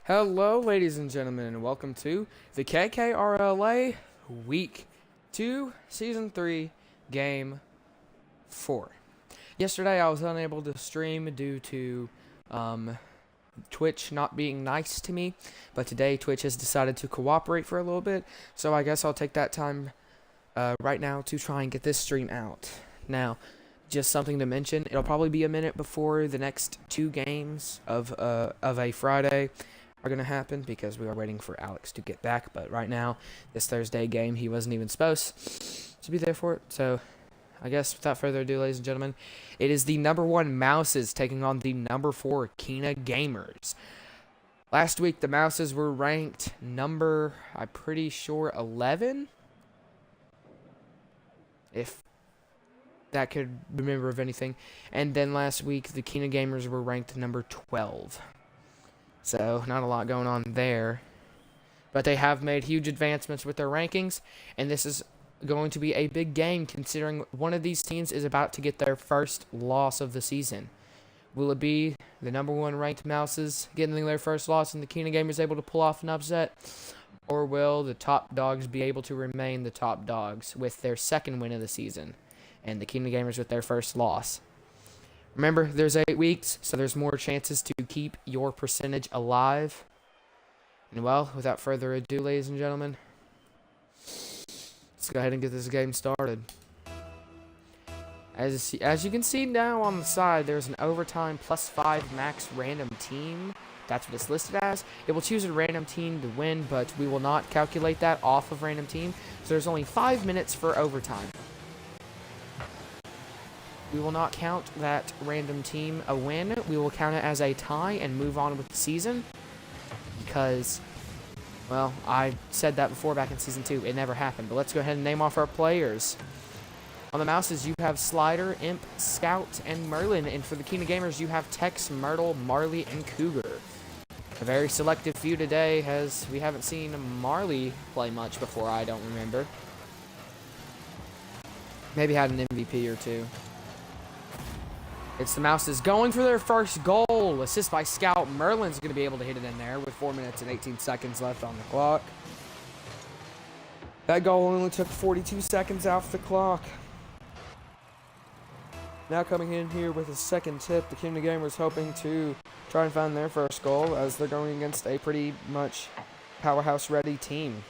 Hello, ladies and gentlemen, and welcome to the KKRLA Week 2, Season 3, Game 4. Yesterday, I was unable to stream due to Twitch not being nice to me, but today Twitch has decided to cooperate for a little bit, so I guess I'll take that time right now to try and get this stream out. Now, just something to mention, it'll probably be a minute before the next two games of a Friday are going to happen because we are waiting for Alex to get back. But right now, this Thursday game, he wasn't even supposed to be there for it. So I guess without further ado, ladies and gentlemen, it is the number 1 Mau5’s taking on the number 4 KKRLA. Last week, the Mau5’s were ranked number, I'm pretty sure, 11. If that could remember of anything. And then last week, the KKRLA were ranked number 12. So, not a lot going on there. But they have made huge advancements with their rankings, and this is going to be a big game considering one of these teams is about to get their first loss of the season. Will it be the number 1 ranked Mau5’s getting their first loss and the KKRLA able to pull off an upset? Or will the top dogs be able to remain the top dogs with their second win of the season and the KKRLA with their first loss? Remember, there's 8 weeks, so there's more chances to keep your percentage alive. And well, without further ado, ladies and gentlemen, let's go ahead and get this game started. As you can see now on the side, there's an overtime +5 max random team. That's what it's listed as. It will choose a random team to win, but we will not calculate that off of random team. So there's only 5 minutes for overtime. We will not count that random team a win. We will count it as a tie and move on with the season. Because, well, I said that before back in Season 2. It never happened. But let's go ahead and name off our players. On the Mau5’s, you have Slider, Imp, Scout, and Merlin. And for the KKRLA, you have Tex, Myrtle, Marley, and Cougar. A very selective few today, as we haven't seen Marley play much before, I don't remember. Maybe had an MVP or two. It's the Mau5’s going for their first goal. Assist by Scout. Merlin's going to be able to hit it in there with 4 minutes and 18 seconds left on the clock. That goal only took 42 seconds off the clock. Now coming in here with a second tip, the KKRLA is hoping to try and find their first goal as they're going against a pretty much powerhouse-ready team.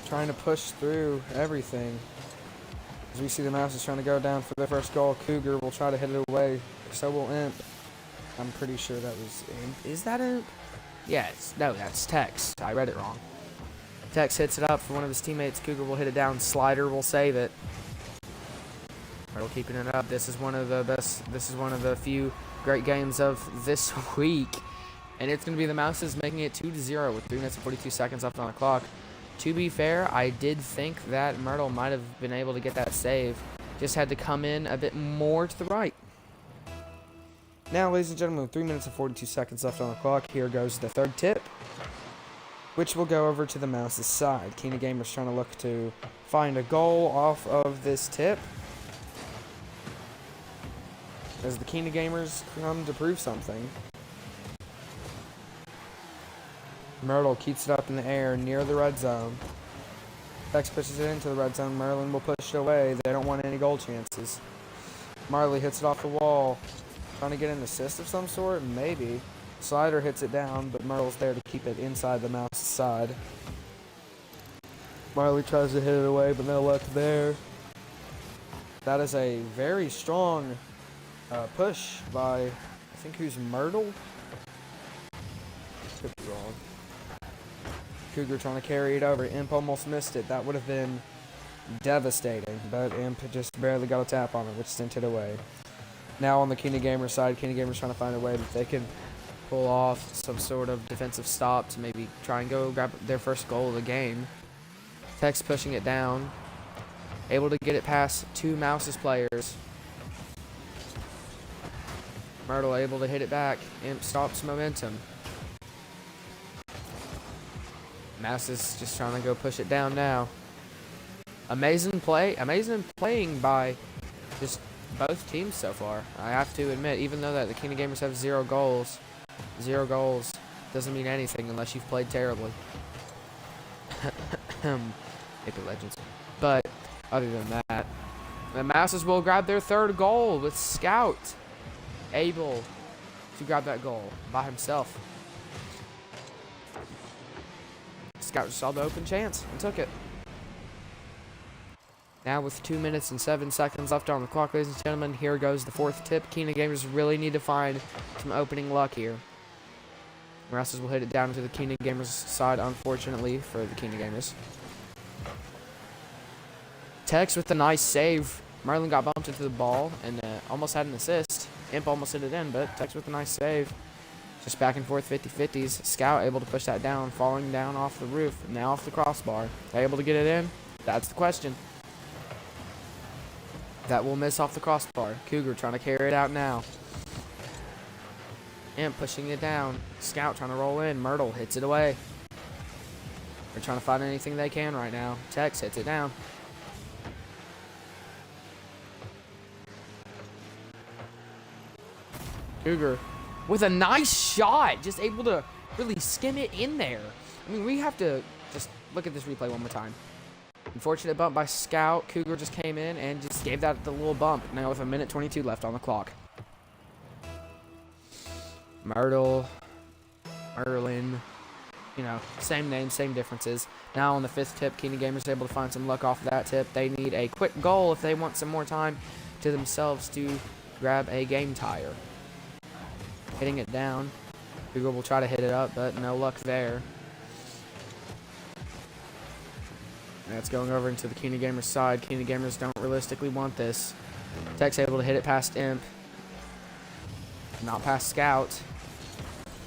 Trying to push through everything. As we see the Mau5’s trying to go down for their first goal. Cougar will try to hit it away. So will Imp. I'm pretty sure that was Imp. Is that Imp? Yes. No, that's Tex. I read it wrong. Tex hits it up for one of his teammates. Cougar will hit it down. Slider will save it. We're keeping it up. This is one of the best. This is one of the few great games of this week. And it's going to be the Mau5’s making it 2-0 with 3 minutes and 42 seconds left on the clock. To be fair, I did think that Myrtle might have been able to get that save. Just had to come in a bit more to the right. Now, ladies and gentlemen, with 3 minutes and 42 seconds left on the clock, here goes the third tip, which will go over to the Mau5’s side. KKRLA trying to look to find a goal off of this tip, as the KKRLA come to prove something. Myrtle keeps it up in the air near the red zone. Tex pushes it into the red zone. Merlin will push it away. They don't want any goal chances. Marley hits it off the wall. Trying to get an assist of some sort? Maybe. Slider hits it down, but Myrtle's there to keep it inside the Mau5’s side. Marley tries to hit it away, but no luck there. That is a very strong push by, I think, who's Myrtle? Could be wrong. Cougar trying to carry it over. Imp almost missed it. That would have been devastating, but Imp just barely got a tap on it, which sent it away. Now on the KKRLA side, KKRLA's trying to find a way that they can pull off some sort of defensive stop to maybe try and go grab their first goal of the game. Tex pushing it down. Able to get it past 2 Mau5’s players. Myrtle able to hit it back. Imp stops momentum. Mau5’s just trying to go push it down now. Amazing playing by just both teams so far. I have to admit, even though that the Keenan Gamers have 0 goals doesn't mean anything unless you've played terribly. Apex Legends. But other than that, the Mau5’s will grab their 3rd goal with Scout able to grab that goal by himself. Scout just saw the open chance and took it. Now with 2 minutes and 7 seconds left on the clock, ladies and gentlemen, here goes the 4th tip. Keenan Gamers really need to find some opening luck here. Mau5’s will hit it down to the Keenan Gamers side, unfortunately for the Keenan Gamers. Tex with a nice save. Merlin got bumped into the ball and almost had an assist. Imp almost hit it in, but Tex with a nice save. Just back and forth 50-50s. Scout able to push that down, falling down off the roof, now off the crossbar. They able to get it in? That's the question. That will miss off the crossbar. Cougar trying to carry it out now. Imp pushing it down. Scout trying to roll in. Myrtle hits it away. They're trying to find anything they can right now. Tex hits it down. Cougar with a nice shot. Just able to really skim it in there. I mean, we have to just look at this replay one more time. Unfortunate bump by Scout. Cougar just came in and just gave that the little bump. Now with 1:22 left on the clock. Myrtle, Merlin, you know, same name, same differences. Now on the 5th tip, Keenan Gamers able to find some luck off of that tip. They need a quick goal if they want some more time to themselves to grab a game tire. Hitting it down. Cougar will try to hit it up, but no luck there. That's going over into the Keenan Gamers side. Keenan Gamers don't realistically want this. Tex able to hit it past Imp. Not past Scout.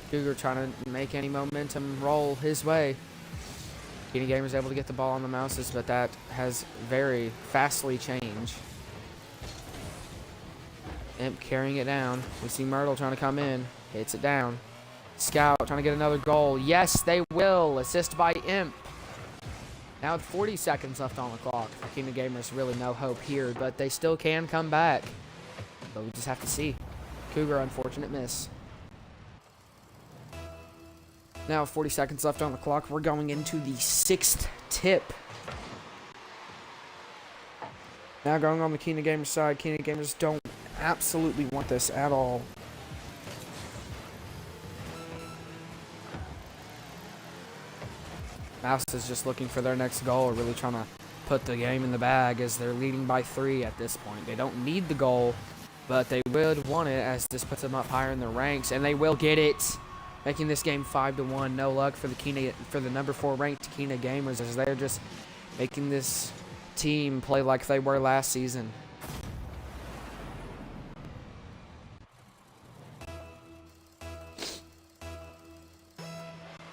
Cougar trying to make any momentum roll his way. Keenan Gamers able to get the ball on the Mau5’s, but that has very fastly changed. Imp carrying it down. We see Myrtle trying to come in. Hits it down. Scout trying to get another goal. Yes, they will. Assist by Imp. Now with 40 seconds left on the clock. For Keenan Gamers, really no hope here, but they still can come back. But we just have to see. Cougar, unfortunate miss. Now 40 seconds left on the clock. We're going into the 6th tip. Now going on the Keenan Gamers side. Keenan Gamers don't absolutely want this at all. Mau5’s is just looking for their next goal, really trying to put the game in the bag as they're leading by 3 at this point. They don't need the goal, but they would want it as this puts them up higher in the ranks, and they will get it, making this game 5-1. No luck for the number 4 ranked Keenan Gamers as they're just making this team play like they were last season.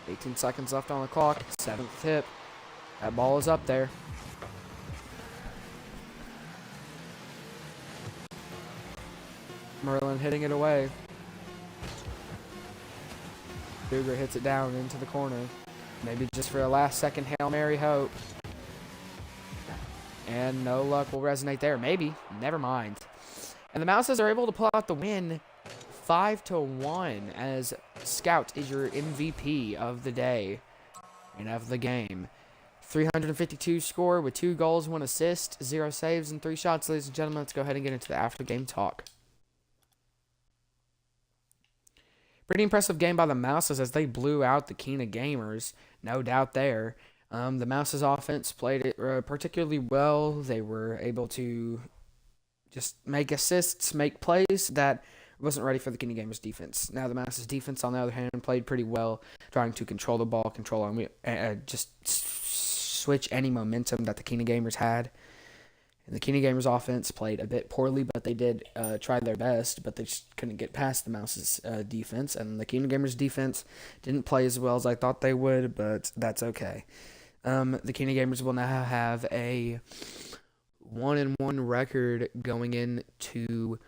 $18 seconds left on the clock. 7th tip. That ball is up there. Merlin hitting it away. Cougar hits it down into the corner. Maybe just for a last-second Hail Mary hope. And no luck will resonate there. Maybe. Never mind. And the Mau5’s are able to pull out the win 5-1 as Scout is your MVP of the day and of the game. 352 score with 2 goals, 1 assist, 0 saves, and 3 shots. Ladies and gentlemen, let's go ahead and get into the after-game talk. Pretty impressive game by the Mau5’s as they blew out the Keenan Gamers. No doubt there. The Mau5’s offense played it particularly well. They were able to just make assists, make plays that wasn't ready for the Keenan Gamers defense. Now the Mau5’s defense, on the other hand, played pretty well, trying to control the ball, just switch any momentum that the Keenan Gamers had. And the Keenan Gamers offense played a bit poorly, but they did try their best, but they just couldn't get past the Mau5’s defense. And the Keenan Gamers defense didn't play as well as I thought they would, but that's okay. The Keenan Gamers will now have a 1-1 record going into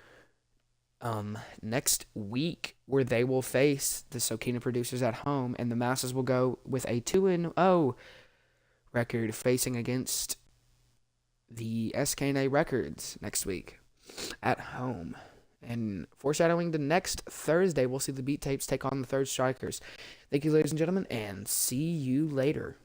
next week, where they will face the Sokina Producers at home, and the Mau5’s will go with a 2-0 record facing against the SKNA Records next week at home. And foreshadowing to next Thursday, we'll see the Beat Tapes take on the Third Strikers. Thank you, ladies and gentlemen, and see you later.